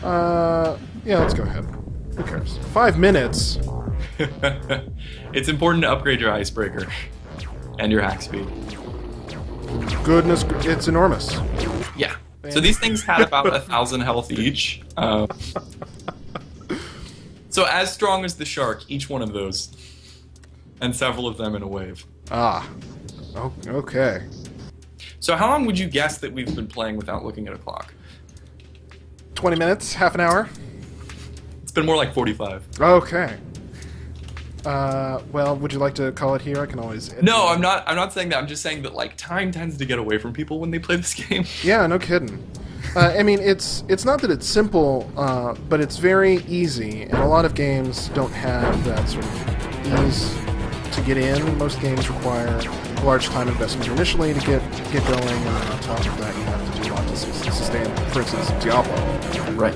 Yeah, let's go ahead. Who cares? 5 minutes. It's important to upgrade your icebreaker and your hack speed. Goodness, it's enormous. Yeah. So these things had about 1,000 health each. So as strong as the shark, each one of those, and several of them in a wave. Ah. Oh, okay. So how long would you guess that we've been playing without looking at a clock? 20 minutes? Half an hour? It's been more like 45. Okay. Well, would you like to call it here? I can always... No, I'm not saying that. I'm just saying that like time tends to get away from people when they play this game. Yeah, no kidding. I mean, it's not that it's simple, but it's very easy, and a lot of games don't have that sort of ease to get in. Most games require a large time investment initially to get going, and then on top of that, you have to do a lot to sustain. For instance, Diablo. Right.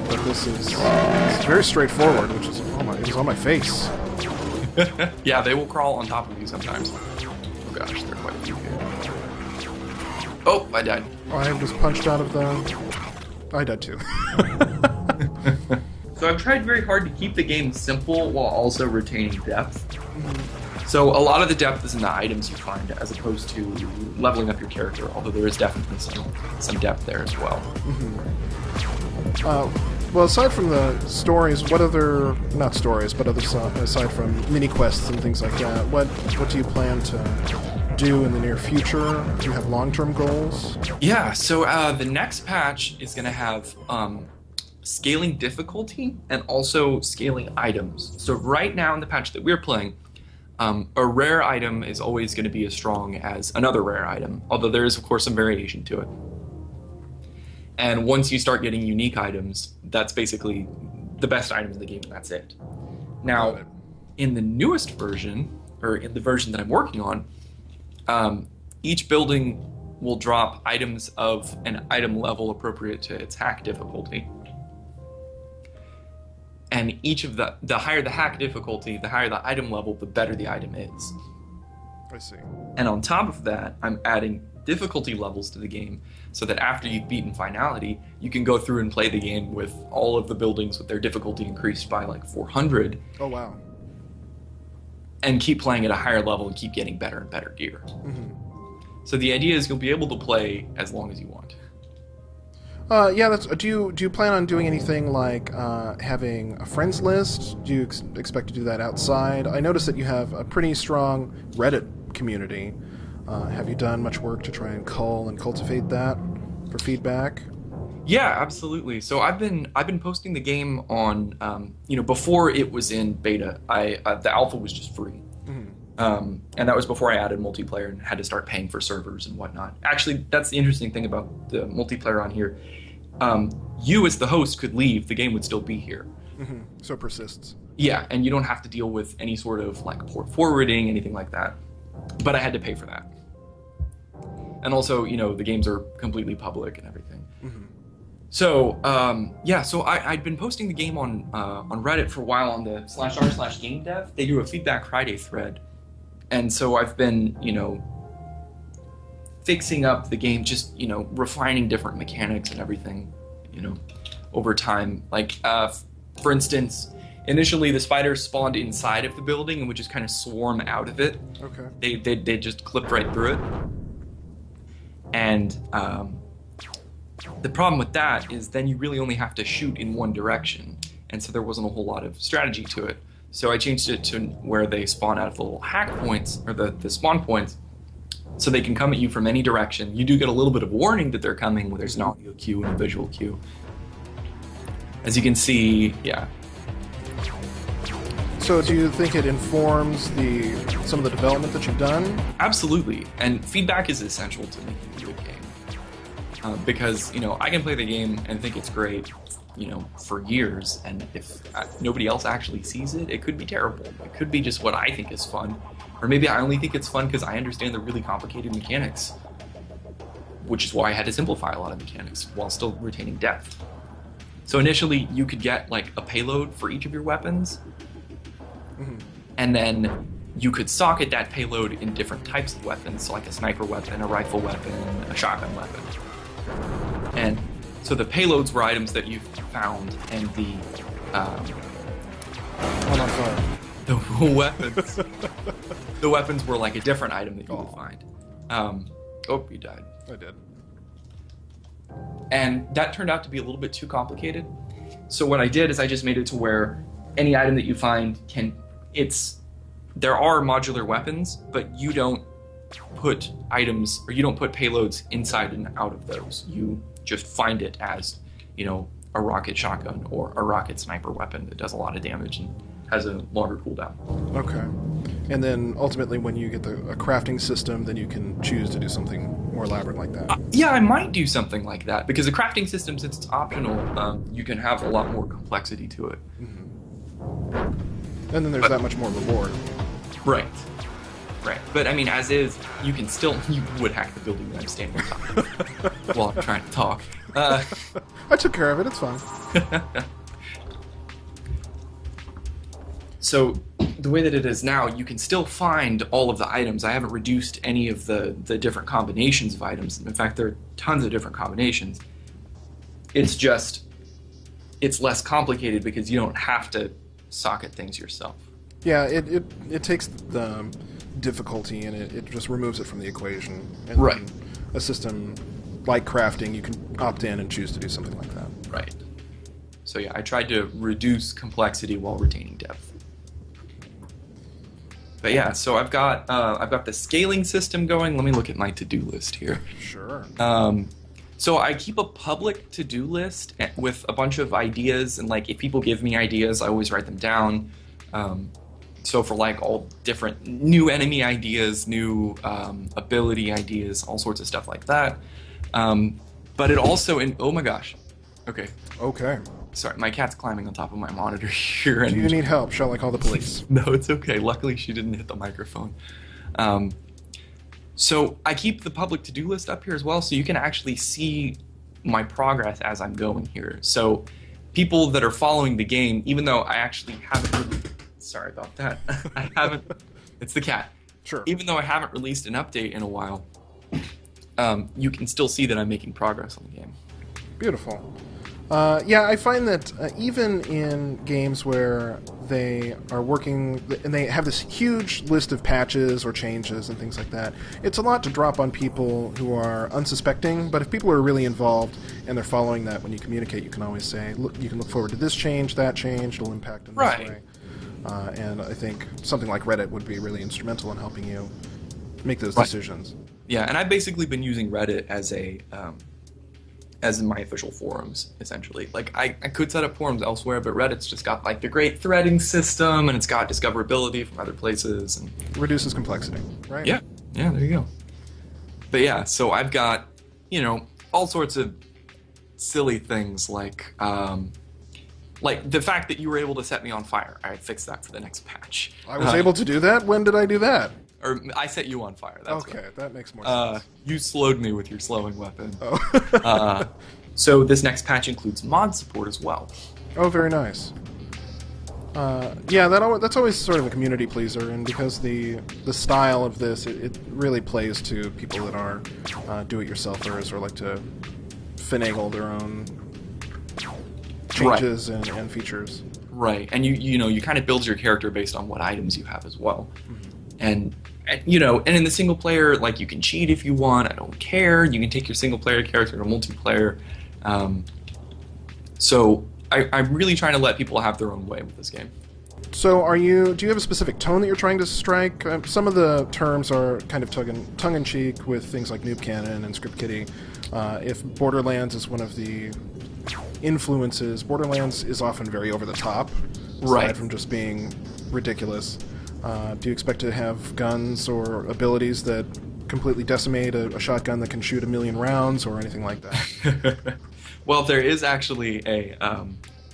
But this is it's very straightforward, which is it was on my face. Yeah, they will crawl on top of you sometimes. Oh gosh, there are quite a few here. Oh, I died. I was punched out of the... I died too. So I've tried very hard to keep the game simple while also retaining depth. So a lot of the depth is in the items you find as opposed to leveling up your character, although there is definitely some depth there as well. Well, aside from the stories, what other... Not stories, but aside from mini-quests and things like that, what do you plan to do in the near future? Do you have long-term goals? Yeah, so the next patch is going to have scaling difficulty and also scaling items. So right now in the patch that we're playing, a rare item is always going to be as strong as another rare item, although there is, of course, some variation to it. And once you start getting unique items, that's basically the best item in the game, and that's it. Now, in the newest version, or in the version that I'm working on, each building will drop items of an item level appropriate to its hack difficulty. And each of the higher the hack difficulty, the higher the item level, the better the item is. I see. And on top of that, I'm adding difficulty levels to the game so that after you've beaten finality, you can go through and play the game with all of the buildings with their difficulty increased by like 400. Oh, wow. And keep playing at a higher level and keep getting better and better gear. So the idea is you'll be able to play as long as you want. Yeah, that's. Do you plan on doing anything like having a friends list? Do you expect to do that outside? I noticed that you have a pretty strong Reddit community. Have you done much work to try and cull and cultivate that for feedback? Yeah, absolutely. So I've been posting the game on before it was in beta. The alpha was just free, and that was before I added multiplayer and had to start paying for servers and whatnot. Actually, that's the interesting thing about the multiplayer on here. You as the host could leave; the game would still be here. So it persists. Yeah, and you don't have to deal with any sort of like port forwarding, anything like that. But I had to pay for that. And also, the games are completely public and everything. So, so I'd been posting the game on Reddit for a while on the /r/game dev. They do a Feedback Friday thread. And so I've been, fixing up the game, just, refining different mechanics and everything, over time. Like, for instance, initially the spiders spawned inside of the building and would just kind of swarm out of it. Okay. They just clipped right through it. And the problem with that is then you really only have to shoot in one direction, and so there wasn't a whole lot of strategy to it. So I changed it to where they spawn out of the little hack points, or the spawn points, so they can come at you from any direction. You do get a little bit of warning that they're coming, where there's an audio cue and a visual cue. As you can see, yeah. So do you think it informs some of the development that you've done? Absolutely, and feedback is essential to making a good game. Because, I can play the game and think it's great, for years, and if nobody else actually sees it, it could be terrible. It could be just what I think is fun, or maybe I only think it's fun because I understand the really complicated mechanics, which is why I had to simplify a lot of mechanics while still retaining depth. So initially, you could get, like, a payload for each of your weapons, and then you could socket that payload in different types of weapons, so like a sniper weapon, a rifle weapon, a shotgun weapon. And So the payloads were items that you found, and the I'm on fire. the weapons the weapons were like a different item that you would find. Oh, you died. I did. And that turned out to be a little bit too complicated. So what I did is I just made it to where any item that you find there are modular weapons, but you don't put items, or you don't put payloads inside and out of those. You just find it as, a rocket shotgun or a rocket sniper weapon that does a lot of damage and has a longer cooldown. Okay. And then ultimately when you get a crafting system, then you can choose to do something more elaborate like that. Yeah, I might do something like that, because the crafting system, since it's optional, you can have a lot more complexity to it. Mm-hmm. And then there's that much more reward. Right. But I mean, as is, you would hack the building that I'm standing on top of while I'm trying to talk. I took care of it, it's fine. So the way that it is now, you can still find all of the items. I haven't reduced any of the different combinations of items. In fact, there are tons of different combinations. It's less complicated because you don't have to socket things yourself. Yeah, it takes the difficulty and it just removes it from the equation. And right. A system like crafting, you can opt in and choose to do something like that. Right. So yeah, I tried to reduce complexity while retaining depth. But yeah, so I've got the scaling system going. Let me look at my to-do list here. Sure. So I keep a public to-do list with a bunch of ideas, and like if people give me ideas, I always write them down. So for like all different new enemy ideas, new ability ideas, all sorts of stuff like that. But it also oh my gosh. Okay. Sorry, my cat's climbing on top of my monitor here. Do you need help? Shall I call the police? No, it's okay. Luckily, she didn't hit the microphone. So I keep the public to-do list up here as well, so you can actually see my progress as I'm going here. So people that are following the game, even though I actually haven't really... Sorry about that. I haven't... It's the cat. Sure. Even though I haven't released an update in a while, you can still see that I'm making progress on the game. Beautiful. Yeah, I find that even in games where they are working and they have this huge list of patches or changes and things like that, it's a lot to drop on people who are unsuspecting, but if people are really involved and they're following that when you communicate, you can always say, look, you can look forward to this change, that change, it'll impact in this way. And I think something like Reddit would be really instrumental in helping you make those decisions. Yeah, and I've basically been using Reddit as as in my official forums, essentially. Like, I could set up forums elsewhere, but Reddit's just got, like, the great threading system, and it's got discoverability from other places. And reduces complexity, right? Yeah, there you go. But yeah, so I've got, all sorts of silly things, like the fact that you were able to set me on fire. I fixed that for the next patch. I was able to do that? When did I do that? Or I set you on fire. That's okay, right. That makes more sense. You slowed me with your slowing weapon. Oh. So this next patch includes mod support as well. Oh, very nice. Yeah, that's always sort of a community pleaser, and because the style of this, it really plays to people that are do-it-yourselfers or like to finagle their own changes and features. Right, and you kind of build your character based on what items you have as well. And in the single player, like, you can cheat if you want. I don't care. You can take your single player character to multiplayer. So I'm really trying to let people have their own way with this game. So do you have a specific tone that you're trying to strike? Some of the terms are kind of tongue-in-cheek with things like Noob Cannon and Script Kiddie. If Borderlands is one of the influences, Borderlands is often very over the top, aside from just being ridiculous. Do you expect to have guns or abilities that completely decimate a shotgun that can shoot 1,000,000 rounds or anything like that? Well, there is actually a...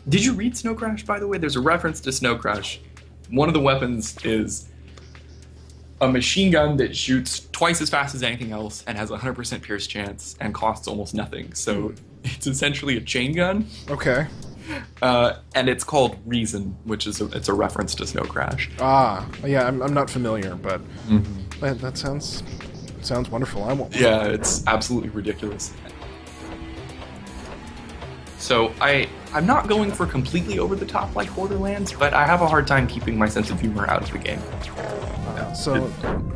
Did you read Snow Crash, by the way? There's a reference to Snow Crash. One of the weapons is a machine gun that shoots twice as fast as anything else and has a 100% pierce chance and costs almost nothing. So it's essentially a chain gun. Okay. And it's called Reason, which is it's a reference to Snow Crash. Ah, yeah, I'm not familiar, but that sounds wonderful. Yeah, it's absolutely ridiculous. So I'm not going for completely over the top like Borderlands, but I have a hard time keeping my sense of humor out of the game. So,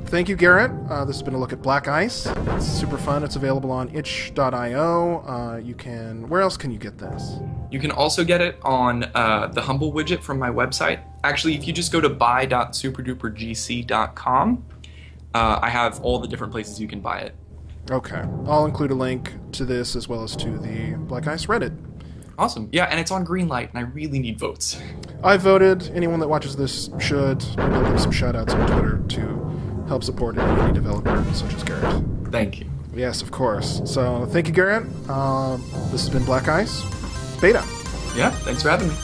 thank you, Garrett. This has been a look at Black Ice. It's super fun. It's available on itch.io. You can... Where else can you get this? You can also get it on the Humble widget from my website. Actually, if you just go to buy.superdupergc.com, I have all the different places you can buy it. Okay. I'll include a link to this as well as to the Black Ice Reddit. Awesome. Yeah, and it's on Greenlight, and I really need votes. I voted. Anyone that watches this should. Maybe I'll give some shout-outs on Twitter to help support an indie developer such as Garrett. Thank you. Yes, of course. So, thank you, Garrett. This has been Black Ice Beta. Yeah, thanks for having me.